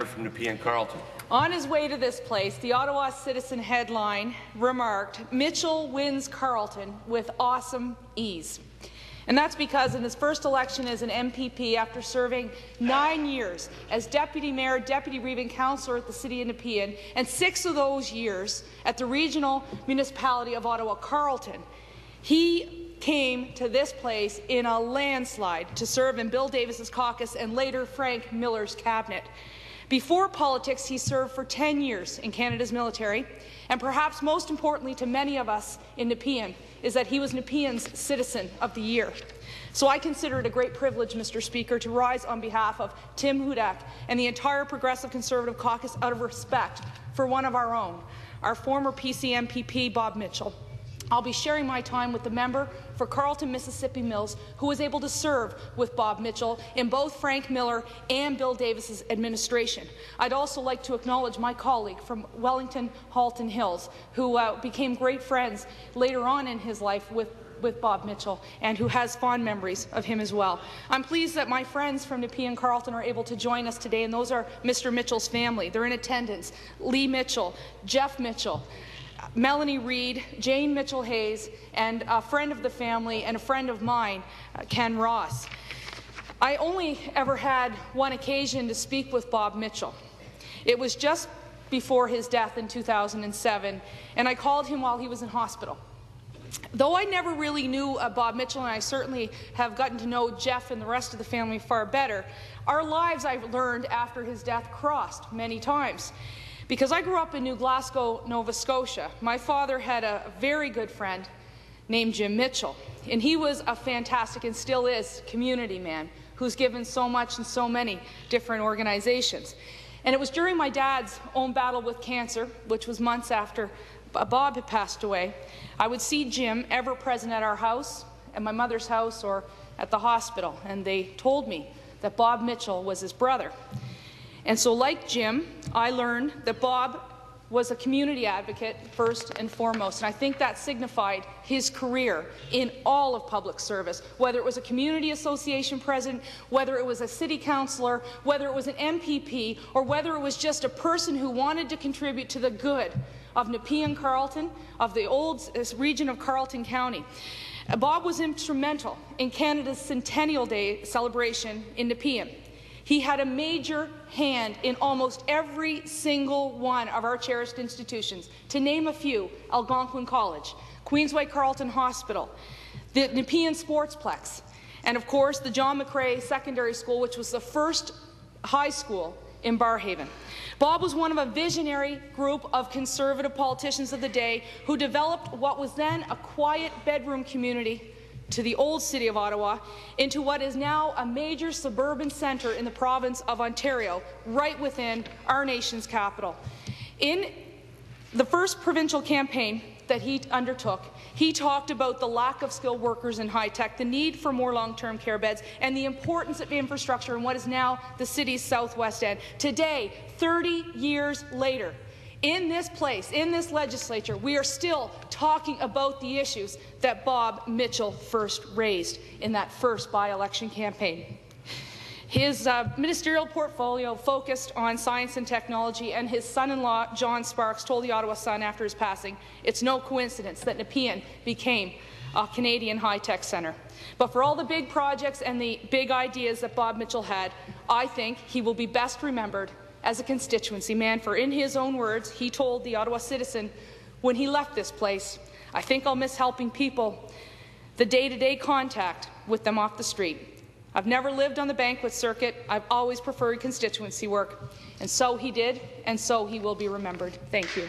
From Nepean Carleton. On his way to this place, the Ottawa Citizen headline remarked, "Mitchell wins Carleton with awesome ease." And that's because in his first election as an MPP, after serving 9 years as Deputy Mayor, Deputy Region Councillor at the City of Nepean, and 6 of those years at the Regional Municipality of Ottawa Carleton, he came to this place in a landslide to serve in Bill Davis's caucus and later Frank Miller's cabinet. Before politics, he served for 10 years in Canada's military, and perhaps most importantly to many of us in Nepean is that he was Nepean's Citizen of the Year. So I consider it a great privilege, Mr. Speaker, to rise on behalf of Tim Hudak and the entire Progressive Conservative caucus out of respect for one of our own, our former PC MPP, Bob Mitchell. I'll be sharing my time with the member for Carleton, Mississippi Mills, who was able to serve with Bob Mitchell in both Frank Miller and Bill Davis's administration. I'd also like to acknowledge my colleague from Wellington, Halton Hills, who became great friends later on in his life with Bob Mitchell, and who has fond memories of him as well. I'm pleased that my friends from Nepean Carleton are able to join us today, and those are Mr. Mitchell's family. They're in attendance. Lee Mitchell, Jeff Mitchell, Melanie Reed, Jane Mitchell-Hayes, and a friend of the family and a friend of mine, Ken Ross. I only ever had one occasion to speak with Bob Mitchell. It was just before his death in 2007, and I called him while he was in hospital. Though I never really knew Bob Mitchell, and I certainly have gotten to know Jeff and the rest of the family far better, our lives, I've learned after his death, crossed many times. Because I grew up in New Glasgow, Nova Scotia. My father had a very good friend named Jim Mitchell, and he was a fantastic, and still is, community man who's given so much in so many different organizations. And it was during my dad's own battle with cancer, which was months after Bob had passed away, I would see Jim ever present at our house, at my mother's house, or at the hospital, and they told me that Bob Mitchell was his brother. And so, like Jim, I learned that Bob was a community advocate first and foremost, and I think that signified his career in all of public service, whether it was a community association president, whether it was a city councillor, whether it was an MPP, or whether it was just a person who wanted to contribute to the good of Nepean Carleton, of the old region of Carleton County. Bob was instrumental in Canada's Centennial Day celebration in Nepean. He had a major hand in almost every single one of our cherished institutions. To name a few, Algonquin College, Queensway Carleton Hospital, the Nepean Sportsplex, and of course the John McCrae Secondary School, which was the first high school in Barrhaven. Bob was one of a visionary group of Conservative politicians of the day who developed what was then a quiet bedroom community to the old city of Ottawa into what is now a major suburban centre in the province of Ontario, right within our nation's capital. In the first provincial campaign that he undertook, he talked about the lack of skilled workers in high-tech, the need for more long-term care beds, and the importance of infrastructure in what is now the city's southwest end. Today, 30 years later, in this place, in this legislature, we are still talking about the issues that Bob Mitchell first raised in that first by-election campaign. His ministerial portfolio focused on science and technology, and his son-in-law, John Sparks, told the Ottawa Sun after his passing, "It's no coincidence that Nepean became a Canadian high-tech centre." But for all the big projects and the big ideas that Bob Mitchell had, I think he will be best remembered as a constituency man, for in his own words, he told the Ottawa Citizen when he left this place, "I think I'll miss helping people, the day-to-day contact with them off the street. I've never lived on the banquet circuit. I've always preferred constituency work." And so he did, and so he will be remembered. Thank you.